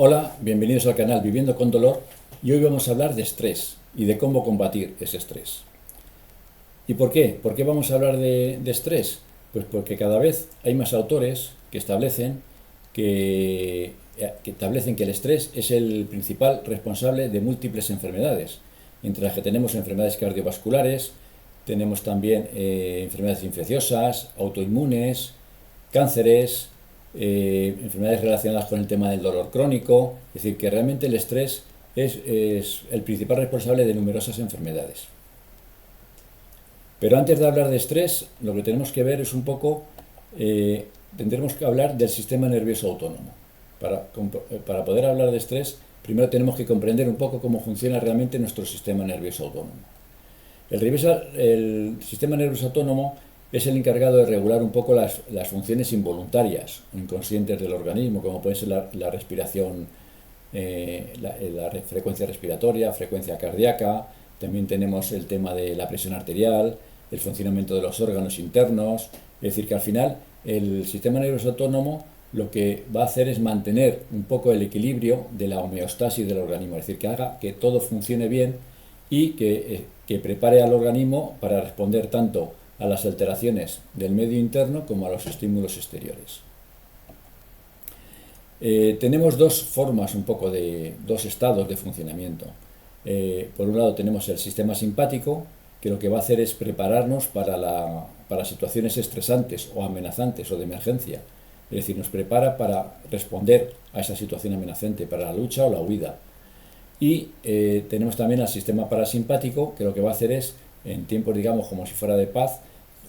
Hola, bienvenidos al canal Viviendo con Dolor y hoy vamos a hablar de estrés y de cómo combatir ese estrés. ¿Y por qué? ¿Por qué vamos a hablar de estrés? Pues porque cada vez hay más autores que establecen que el estrés es el principal responsable de múltiples enfermedades, entre las que tenemos enfermedades cardiovasculares, tenemos también enfermedades infecciosas, autoinmunes, cánceres, enfermedades relacionadas con el tema del dolor crónico. Es decir, que realmente el estrés es el principal responsable de numerosas enfermedades. Pero antes de hablar de estrés, lo que tenemos que ver es un poco, tendremos que hablar del sistema nervioso autónomo. Para poder hablar de estrés, primero tenemos que comprender un poco cómo funciona realmente nuestro sistema nervioso autónomo. El sistema nervioso autónomo es el encargado de regular un poco las funciones involuntarias, inconscientes del organismo, como puede ser la respiración, la frecuencia respiratoria, frecuencia cardíaca. También tenemos el tema de la presión arterial, el funcionamiento de los órganos internos. Es decir, que al final el sistema nervioso autónomo lo que va a hacer es mantener un poco el equilibrio de la homeostasis del organismo, es decir, que haga que todo funcione bien y que prepare al organismo para responder tanto a las alteraciones del medio interno como a los estímulos exteriores. Tenemos dos formas, dos estados de funcionamiento. Por un lado tenemos el sistema simpático, que lo que va a hacer es prepararnos para situaciones estresantes o amenazantes o de emergencia. Es decir, nos prepara para responder a esa situación amenazante, para la lucha o la huida. Y tenemos también al sistema parasimpático, que lo que va a hacer es, en tiempos, digamos, como si fuera de paz,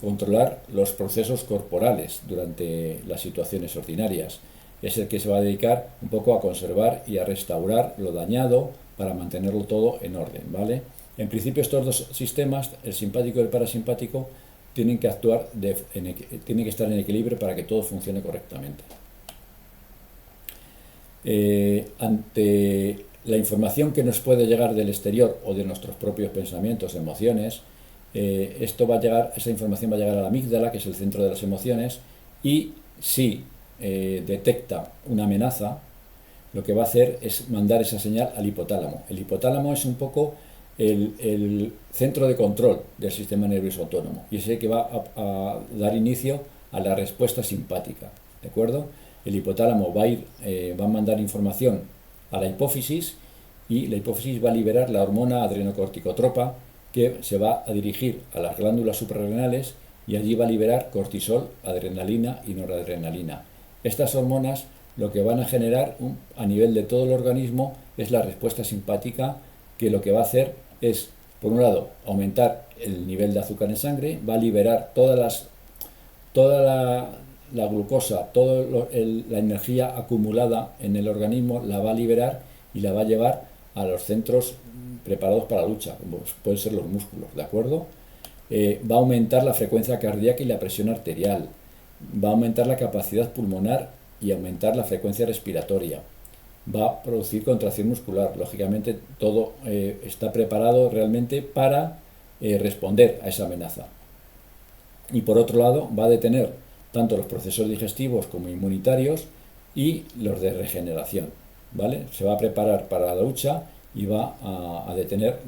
controlar los procesos corporales durante las situaciones ordinarias. Es el que se va a dedicar un poco a conservar y a restaurar lo dañado para mantenerlo todo en orden, ¿vale? En principio estos dos sistemas, el simpático y el parasimpático, tienen que tienen que estar en equilibrio para que todo funcione correctamente. Ante la información que nos puede llegar del exterior o de nuestros propios pensamientos, emociones, esa información va a llegar a la amígdala, que es el centro de las emociones, y si detecta una amenaza, lo que va a hacer es mandar esa señal al hipotálamo. El hipotálamo es un poco el centro de control del sistema nervioso autónomo y es el que va a dar inicio a la respuesta simpática, ¿de acuerdo? El hipotálamo va a mandar información a la hipófisis y la hipófisis va a liberar la hormona adrenocorticotropa, que se va a dirigir a las glándulas suprarrenales y allí va a liberar cortisol, adrenalina y noradrenalina. Estas hormonas lo que van a generar a nivel de todo el organismo es la respuesta simpática, que lo que va a hacer es, por un lado, aumentar el nivel de azúcar en sangre, va a liberar toda la glucosa, toda la energía acumulada en el organismo, la va a liberar y la va a llevar a los centros preparados para la lucha, como pueden ser los músculos, ¿de acuerdo? Va a aumentar la frecuencia cardíaca y la presión arterial, va a aumentar la capacidad pulmonar y aumentar la frecuencia respiratoria, va a producir contracción muscular. Lógicamente todo está preparado realmente para responder a esa amenaza. Y por otro lado va a detener tanto los procesos digestivos como inmunitarios y los de regeneración, ¿vale? Se va a preparar para la lucha y va a detener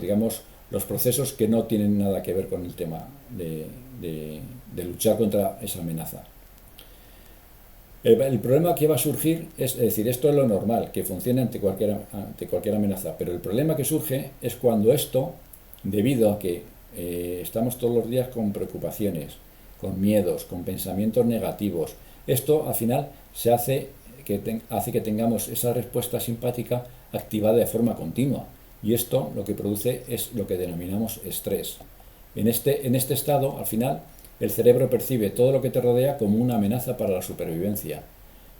digamos, los procesos que no tienen nada que ver con el tema de luchar contra esa amenaza. El problema que va a surgir es decir, esto es lo normal, que funcione ante cualquier amenaza, pero el problema que surge es cuando esto, debido a que estamos todos los días con preocupaciones, con miedos, con pensamientos negativos, esto al final hace que tengamos esa respuesta simpática activada de forma continua, y esto lo que produce es lo que denominamos estrés. En este estado, al final, el cerebro percibe todo lo que te rodea como una amenaza para la supervivencia.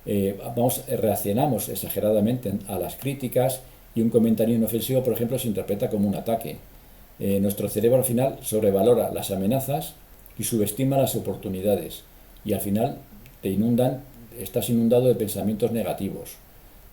Reaccionamos exageradamente a las críticas y un comentario inofensivo, por ejemplo, se interpreta como un ataque. Nuestro cerebro al final sobrevalora las amenazas y subestima las oportunidades, y al final estás inundado de pensamientos negativos.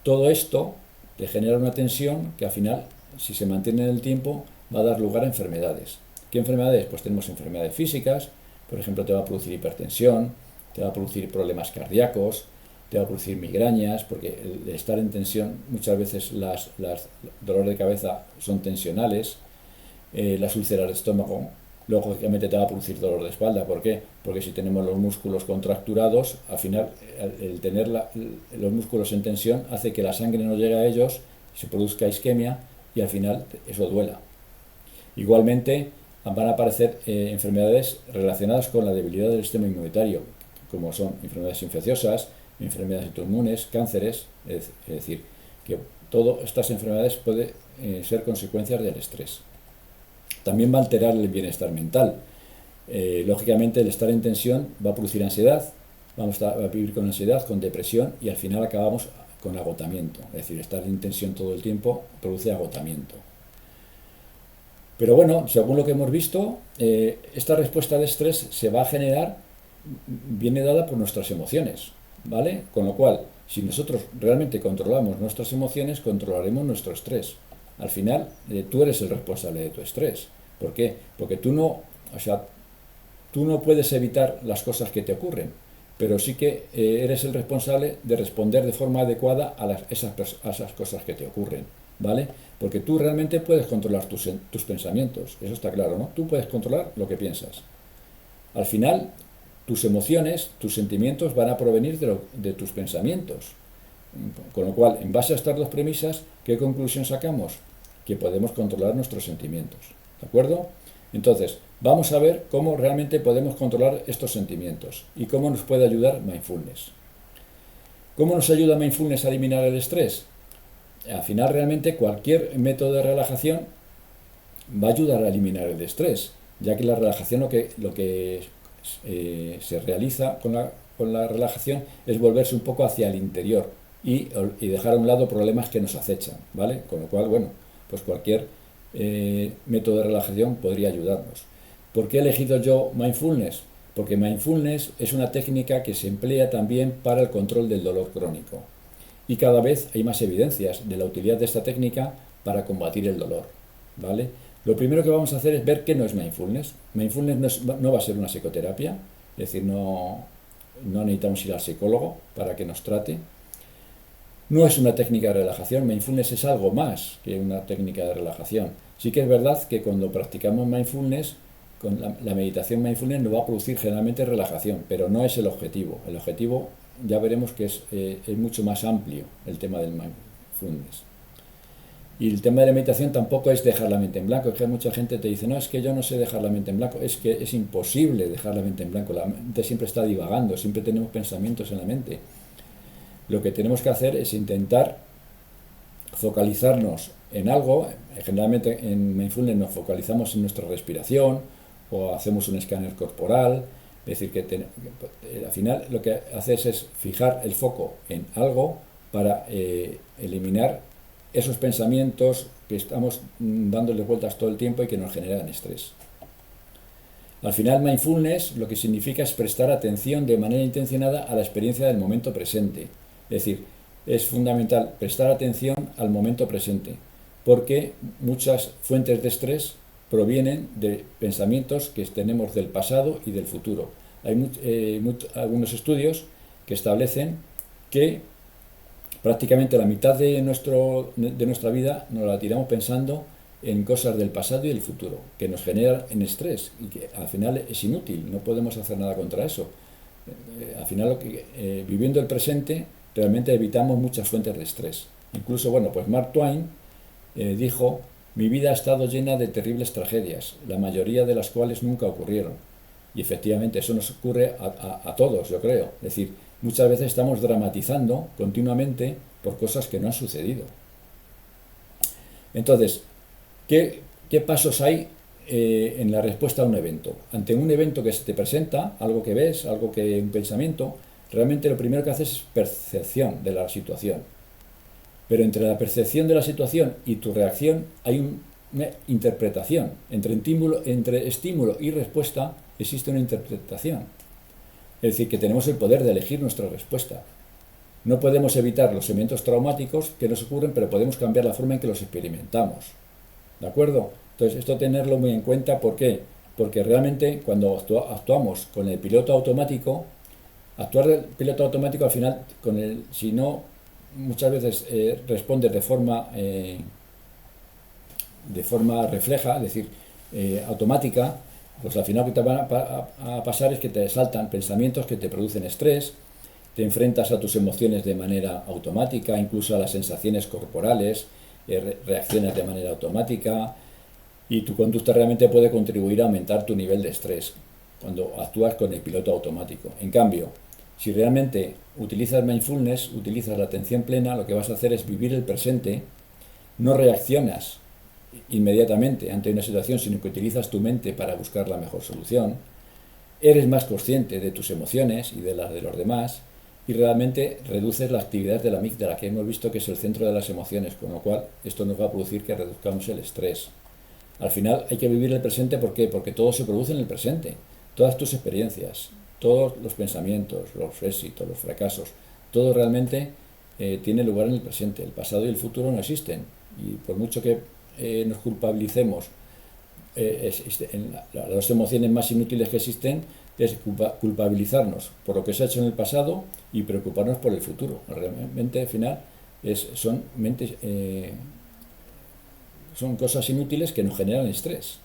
Todo esto te genera una tensión que al final, si se mantiene en el tiempo, va a dar lugar a enfermedades. ¿Qué enfermedades? Pues tenemos enfermedades físicas, por ejemplo, te va a producir hipertensión, te va a producir problemas cardíacos, te va a producir migrañas, porque el estar en tensión, muchas veces las dolores de cabeza son tensionales, las úlceras de estómago, lógicamente te va a producir dolor de espalda. ¿Por qué? Porque si tenemos los músculos contracturados, al final el tener los músculos en tensión hace que la sangre no llegue a ellos, se produzca isquemia y al final eso duela. Igualmente van a aparecer enfermedades relacionadas con la debilidad del sistema inmunitario, como son enfermedades infecciosas, enfermedades autoinmunes, cánceres, es decir, que todas estas enfermedades pueden ser consecuencias del estrés. También va a alterar el bienestar mental. Lógicamente el estar en tensión va a producir ansiedad, vamos a vivir con ansiedad, con depresión y al final acabamos con agotamiento. Es decir, estar en tensión todo el tiempo produce agotamiento. Pero bueno, según lo que hemos visto, esta respuesta de estrés se va a generar, viene dada por nuestras emociones, ¿vale? Con lo cual, si nosotros realmente controlamos nuestras emociones, controlaremos nuestro estrés. Al final, tú eres el responsable de tu estrés. ¿Por qué? Porque tú no puedes evitar las cosas que te ocurren, pero sí que eres el responsable de responder de forma adecuada a esas cosas que te ocurren, ¿vale? Porque tú realmente puedes controlar tus pensamientos, eso está claro, ¿no? Tú puedes controlar lo que piensas. Al final, tus emociones, tus sentimientos van a provenir de tus pensamientos. Con lo cual, en base a estas dos premisas, ¿qué conclusión sacamos? Que podemos controlar nuestros sentimientos, ¿de acuerdo? Entonces, vamos a ver cómo realmente podemos controlar estos sentimientos y cómo nos puede ayudar Mindfulness. ¿Cómo nos ayuda Mindfulness a eliminar el estrés? Al final, realmente, cualquier método de relajación va a ayudar a eliminar el estrés, ya que la relajación lo que se realiza con la relajación es volverse un poco hacia el interior y dejar a un lado problemas que nos acechan, ¿vale? Con lo cual, bueno, pues cualquier método de relajación podría ayudarnos. ¿Por qué he elegido yo Mindfulness? Porque Mindfulness es una técnica que se emplea también para el control del dolor crónico. Y cada vez hay más evidencias de la utilidad de esta técnica para combatir el dolor, ¿vale? Lo primero que vamos a hacer es ver qué no es Mindfulness. Mindfulness no va a ser una psicoterapia, es decir, no necesitamos ir al psicólogo para que nos trate. No es una técnica de relajación, Mindfulness es algo más que una técnica de relajación. Sí que es verdad que cuando practicamos Mindfulness, con la meditación Mindfulness nos va a producir generalmente relajación, pero no es el objetivo. El objetivo ya veremos que es mucho más amplio el tema del Mindfulness. Y el tema de la meditación tampoco es dejar la mente en blanco. Es que mucha gente te dice, no, es que yo no sé dejar la mente en blanco. Es que es imposible dejar la mente en blanco. La mente siempre está divagando, siempre tenemos pensamientos en la mente. Lo que tenemos que hacer es intentar focalizarnos en algo. Generalmente en Mindfulness nos focalizamos en nuestra respiración o hacemos un escáner corporal. Es decir, que al final lo que haces es fijar el foco en algo para eliminar esos pensamientos que estamos dándole vueltas todo el tiempo y que nos generan estrés. Al final, Mindfulness lo que significa es prestar atención de manera intencionada a la experiencia del momento presente. Es decir, es fundamental prestar atención al momento presente, porque muchas fuentes de estrés provienen de pensamientos que tenemos del pasado y del futuro. Hay algunos estudios que establecen que prácticamente la mitad de nuestra vida nos la tiramos pensando en cosas del pasado y del futuro, que nos generan estrés y que al final es inútil, no podemos hacer nada contra eso. Al final, viviendo el presente, realmente evitamos muchas fuentes de estrés. Incluso, bueno, pues Mark Twain dijo, mi vida ha estado llena de terribles tragedias, la mayoría de las cuales nunca ocurrieron. Y efectivamente eso nos ocurre a todos, yo creo. Es decir, muchas veces estamos dramatizando continuamente por cosas que no han sucedido. Entonces, ¿qué pasos hay en la respuesta a un evento? Ante un evento que se te presenta, algo que ves, un pensamiento, realmente lo primero que haces es percepción de la situación. Pero entre la percepción de la situación y tu reacción hay una interpretación. Entre estímulo y respuesta existe una interpretación. Es decir, que tenemos el poder de elegir nuestra respuesta. No podemos evitar los eventos traumáticos que nos ocurren, pero podemos cambiar la forma en que los experimentamos. ¿De acuerdo? Entonces, esto tenerlo muy en cuenta. ¿Por qué? Porque realmente cuando actuamos con el piloto automático, Actuar del piloto automático al final, si no muchas veces respondes de forma refleja, es decir, automática, pues al final lo que te va a pasar es que te saltan pensamientos que te producen estrés, te enfrentas a tus emociones de manera automática, incluso a las sensaciones corporales, reaccionas de manera automática y tu conducta realmente puede contribuir a aumentar tu nivel de estrés cuando actúas con el piloto automático. En cambio, si realmente utilizas mindfulness, utilizas la atención plena, lo que vas a hacer es vivir el presente, no reaccionas inmediatamente ante una situación, sino que utilizas tu mente para buscar la mejor solución, eres más consciente de tus emociones y de las de los demás, y realmente reduces la actividad de la amígdala, que hemos visto que es el centro de las emociones, con lo cual esto nos va a producir que reduzcamos el estrés. Al final hay que vivir el presente, ¿por qué? Porque todo se produce en el presente. Todas tus experiencias, todos los pensamientos, los éxitos, los fracasos, todo realmente tiene lugar en el presente. El pasado y el futuro no existen. Y por mucho que nos culpabilicemos, las dos emociones más inútiles que existen es culpabilizarnos por lo que se ha hecho en el pasado y preocuparnos por el futuro. Realmente al final son cosas inútiles que nos generan estrés.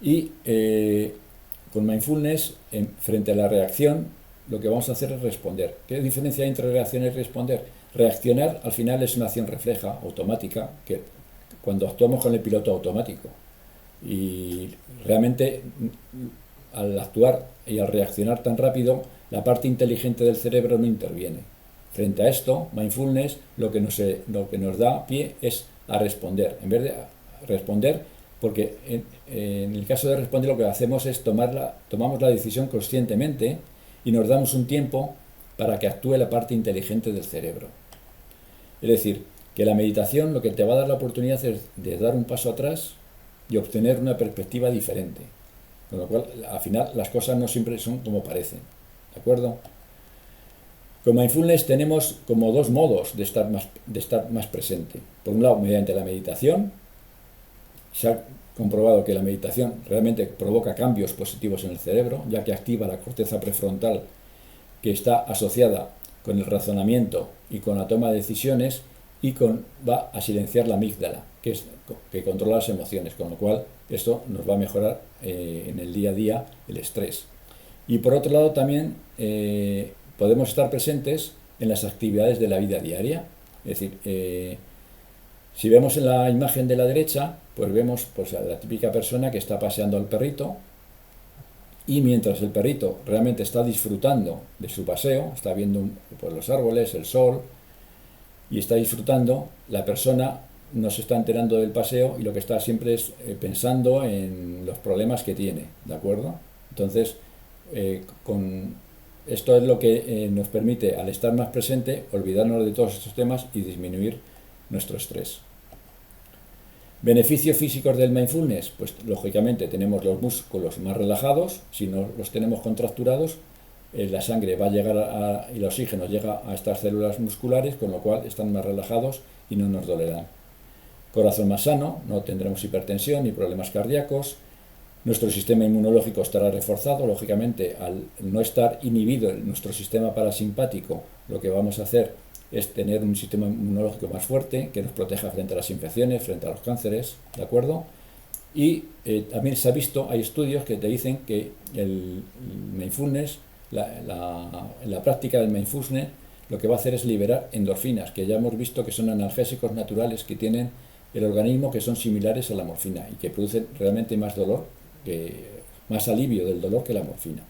Y con mindfulness, frente a la reacción, lo que vamos a hacer es responder. ¿Qué diferencia hay entre reaccionar y responder? Reaccionar al final es una acción refleja, automática, que cuando actuamos con el piloto automático. Y realmente al actuar y al reaccionar tan rápido, la parte inteligente del cerebro no interviene. Frente a esto, mindfulness lo que nos da pie es a responder. En vez de responder, porque en el caso de responder lo que hacemos es tomamos la decisión conscientemente y nos damos un tiempo para que actúe la parte inteligente del cerebro. Es decir, que la meditación lo que te va a dar la oportunidad es de dar un paso atrás y obtener una perspectiva diferente. Con lo cual, al final, las cosas no siempre son como parecen. ¿De acuerdo? Con mindfulness tenemos como dos modos de estar más presente. Por un lado, mediante la meditación. Se ha comprobado que la meditación realmente provoca cambios positivos en el cerebro, ya que activa la corteza prefrontal, que está asociada con el razonamiento y con la toma de decisiones, y va a silenciar la amígdala, que controla las emociones, con lo cual esto nos va a mejorar en el día a día el estrés. Y por otro lado también podemos estar presentes en las actividades de la vida diaria. Es decir, si vemos en la imagen de la derecha, pues vemos pues, a la típica persona que está paseando al perrito, y mientras el perrito realmente está disfrutando de su paseo, está viendo pues, los árboles, el sol, y está disfrutando, la persona no se está enterando del paseo y lo que está siempre es pensando en los problemas que tiene, ¿de acuerdo? Entonces, esto es lo que nos permite, al estar más presente, olvidarnos de todos estos temas y disminuir nuestro estrés. ¿Beneficios físicos del mindfulness? Pues lógicamente tenemos los músculos más relajados. Si no los tenemos contracturados, la sangre va a llegar y el oxígeno llega a estas células musculares, con lo cual están más relajados y no nos dolerán. Corazón más sano, no tendremos hipertensión ni problemas cardíacos. Nuestro sistema inmunológico estará reforzado, lógicamente, al no estar inhibido en nuestro sistema parasimpático, lo que vamos a hacer es tener un sistema inmunológico más fuerte que nos proteja frente a las infecciones, frente a los cánceres, ¿de acuerdo? Y también se ha visto, hay estudios que te dicen que el mindfulness, la práctica del mindfulness, lo que va a hacer es liberar endorfinas, que ya hemos visto que son analgésicos naturales que tienen el organismo, que son similares a la morfina y que producen realmente más más alivio del dolor que la morfina.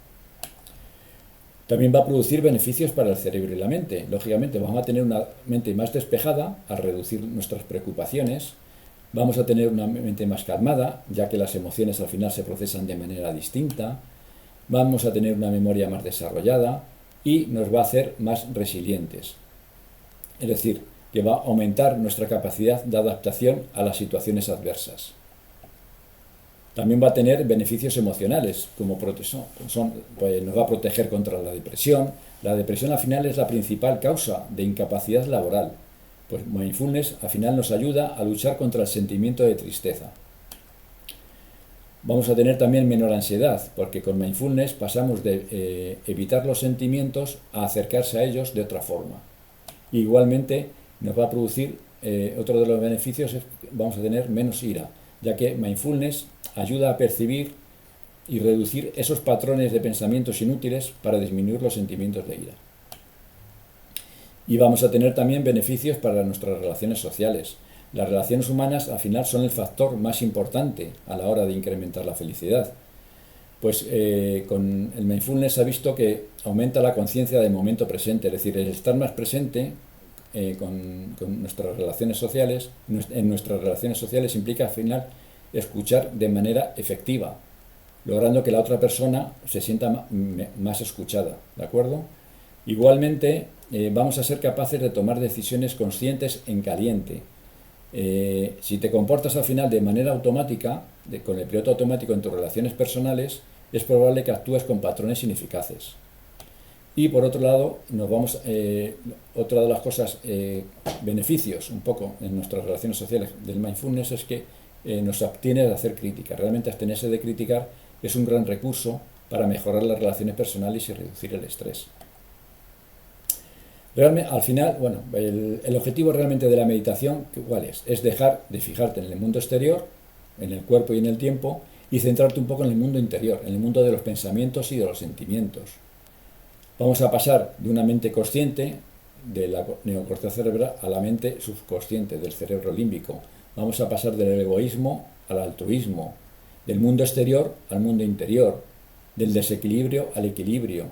También va a producir beneficios para el cerebro y la mente. Lógicamente vamos a tener una mente más despejada al reducir nuestras preocupaciones, vamos a tener una mente más calmada, ya que las emociones al final se procesan de manera distinta, vamos a tener una memoria más desarrollada y nos va a hacer más resilientes. Es decir, que va a aumentar nuestra capacidad de adaptación a las situaciones adversas. También va a tener beneficios emocionales, como pues nos va a proteger contra la depresión. La depresión al final es la principal causa de incapacidad laboral. Pues mindfulness al final nos ayuda a luchar contra el sentimiento de tristeza. Vamos a tener también menor ansiedad, porque con mindfulness pasamos de evitar los sentimientos a acercarse a ellos de otra forma. Igualmente nos va a producir, otro de los beneficios es que vamos a tener menos ira, ya que mindfulness ayuda a percibir y reducir esos patrones de pensamientos inútiles para disminuir los sentimientos de ira. Y vamos a tener también beneficios para nuestras relaciones sociales. Las relaciones humanas al final son el factor más importante a la hora de incrementar la felicidad. Pues con el mindfulness se ha visto que aumenta la conciencia del momento presente, es decir, el estar más presente con nuestras relaciones sociales, en nuestras relaciones sociales implica al final escuchar de manera efectiva, logrando que la otra persona se sienta más escuchada, ¿de acuerdo? Igualmente, vamos a ser capaces de tomar decisiones conscientes en caliente. Si te comportas al final de manera automática, con el piloto automático en tus relaciones personales, es probable que actúes con patrones ineficaces. Y por otro lado, otra de las cosas, beneficios un poco en nuestras relaciones sociales del mindfulness es que nos abstiene de hacer crítica. Realmente abstenerse de criticar es un gran recurso para mejorar las relaciones personales y reducir el estrés. Realmente, al final, bueno, el objetivo realmente de la meditación, ¿cuál es? Es dejar de fijarte en el mundo exterior, en el cuerpo y en el tiempo, y centrarte un poco en el mundo interior, en el mundo de los pensamientos y de los sentimientos. Vamos a pasar de una mente consciente, de la neocorteza cerebral, a la mente subconsciente, del cerebro límbico. Vamos a pasar del egoísmo al altruismo, del mundo exterior al mundo interior, del desequilibrio al equilibrio,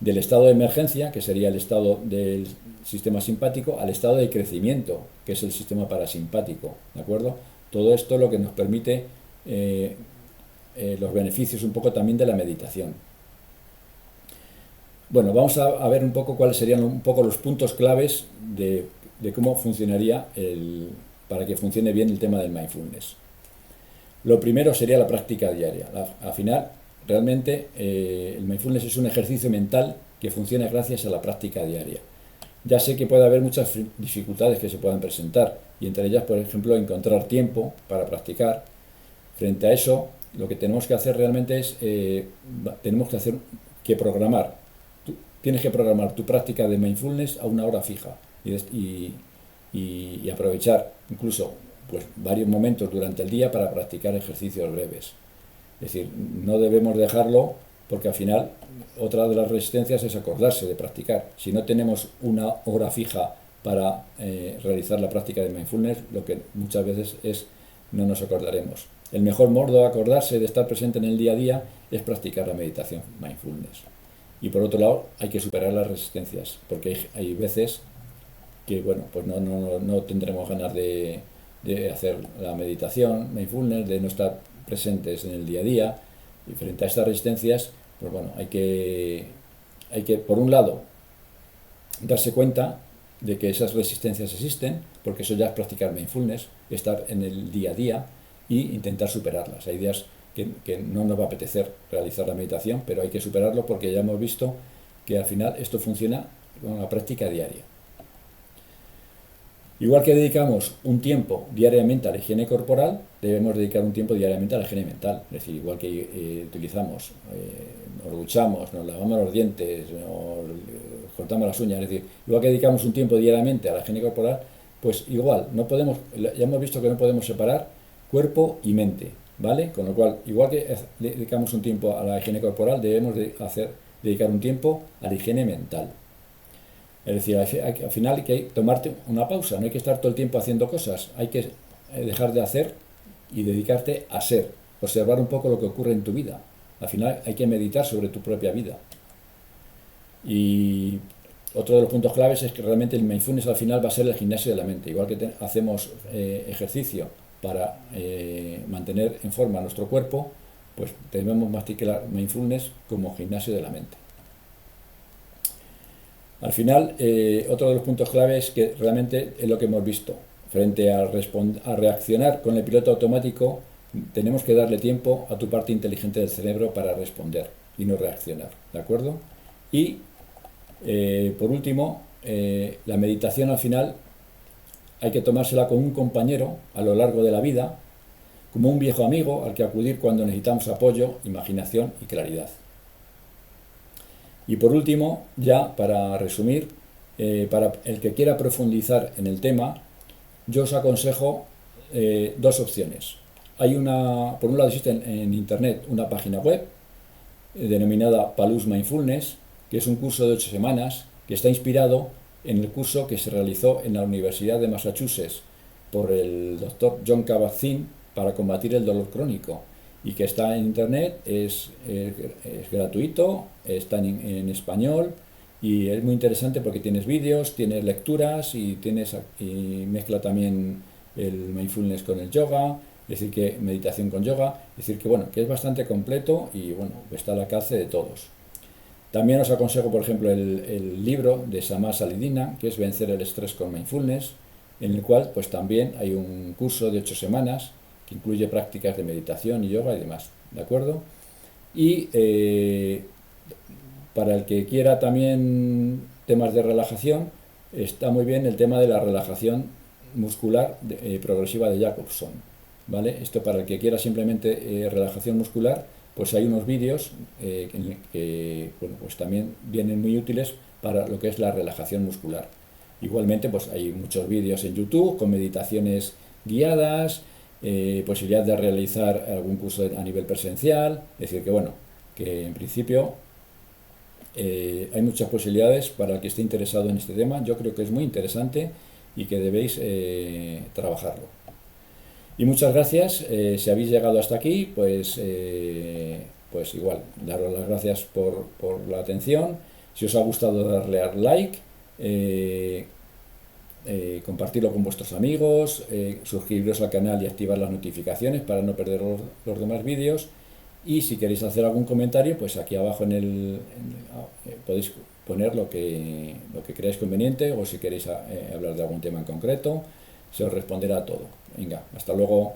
del estado de emergencia, que sería el estado del sistema simpático, al estado de crecimiento, que es el sistema parasimpático, ¿de acuerdo? Todo esto es lo que nos permite los beneficios un poco también de la meditación. Bueno, vamos a ver un poco cuáles serían un poco los puntos claves de cómo funcionaría para que funcione bien el tema del mindfulness. Lo primero sería la práctica diaria. Al final, realmente el mindfulness es un ejercicio mental que funciona gracias a la práctica diaria. Ya sé que puede haber muchas dificultades que se puedan presentar, y entre ellas, por ejemplo, encontrar tiempo para practicar. Frente a eso, lo que tenemos que hacer realmente es, tenemos que programar. Tienes que programar tu práctica de mindfulness a una hora fija y aprovechar incluso pues, varios momentos durante el día para practicar ejercicios breves. Es decir, no debemos dejarlo porque al final otra de las resistencias es acordarse de practicar. Si no tenemos una hora fija para realizar la práctica de mindfulness, lo que muchas veces es no nos acordaremos. El mejor modo de acordarse de estar presente en el día a día es practicar la meditación mindfulness. Y por otro lado, hay que superar las resistencias, porque hay veces que bueno, pues no tendremos ganas de hacer la meditación mindfulness, de no estar presentes en el día a día, y frente a estas resistencias, pues bueno, hay que por un lado, darse cuenta de que esas resistencias existen, porque eso ya es practicar mindfulness, estar en el día a día e intentar superarlas. Hay días que no nos va a apetecer realizar la meditación, pero hay que superarlo porque ya hemos visto que al final esto funciona con la práctica diaria. Igual que dedicamos un tiempo diariamente a la higiene corporal, debemos dedicar un tiempo diariamente a la higiene mental. Es decir, igual que utilizamos, nos duchamos, nos lavamos los dientes, nos cortamos las uñas, es decir, igual que dedicamos un tiempo diariamente a la higiene corporal, pues igual, ya hemos visto que no podemos separar cuerpo y mente, ¿vale? Con lo cual, igual que dedicamos un tiempo a la higiene corporal, debemos dedicar un tiempo a la higiene mental. Es decir, al final hay que tomarte una pausa, no hay que estar todo el tiempo haciendo cosas, hay que dejar de hacer y dedicarte a ser, observar un poco lo que ocurre en tu vida. Al final hay que meditar sobre tu propia vida. Y otro de los puntos claves es que realmente el mindfulness al final va a ser el gimnasio de la mente. Igual que hacemos ejercicio para mantener en forma nuestro cuerpo, pues debemos practicar mindfulness como gimnasio de la mente. Al final, otro de los puntos clave es que realmente es lo que hemos visto. Frente a reaccionar con el piloto automático, tenemos que darle tiempo a tu parte inteligente del cerebro para responder y no reaccionar, ¿de acuerdo? Y, por último, la meditación al final hay que tomársela como un compañero a lo largo de la vida, como un viejo amigo al que acudir cuando necesitamos apoyo, imaginación y claridad. Y por último, ya para resumir, para el que quiera profundizar en el tema, yo os aconsejo dos opciones. Hay por un lado existe en internet una página web denominada Palus Mindfulness, que es un curso de 8 semanas que está inspirado en el curso que se realizó en la Universidad de Massachusetts por el doctor John Kabat-Zinn para combatir el dolor crónico, y que está en internet, es gratuito, está en español, y es muy interesante porque tienes vídeos, tienes lecturas y mezcla también el mindfulness con el yoga, es decir, que meditación con yoga, es decir, que bueno, que es bastante completo y bueno, está al alcance de todos. También os aconsejo, por ejemplo, el libro de Samar Salidina, que es Vencer el estrés con mindfulness, en el cual pues también hay un curso de 8 semanas que incluye prácticas de meditación y yoga y demás, ¿de acuerdo? Y para el que quiera también temas de relajación, está muy bien el tema de la relajación muscular progresiva de Jacobson, ¿vale? Esto para el que quiera simplemente relajación muscular, pues hay unos vídeos que bueno, pues también vienen muy útiles para lo que es la relajación muscular. Igualmente, pues hay muchos vídeos en YouTube con meditaciones guiadas, posibilidad de realizar algún curso a nivel presencial, es decir, que bueno, que en principio hay muchas posibilidades para el que esté interesado en este tema. Yo creo que es muy interesante y que debéis trabajarlo. Y muchas gracias. Si habéis llegado hasta aquí, pues igual, daros las gracias por la atención. Si os ha gustado, darle al like, compartirlo con vuestros amigos, suscribiros al canal y activar las notificaciones para no perder los demás vídeos. Y si queréis hacer algún comentario, pues aquí abajo podéis poner lo que creáis conveniente, o si queréis hablar de algún tema en concreto, se os responderá todo. Venga, hasta luego.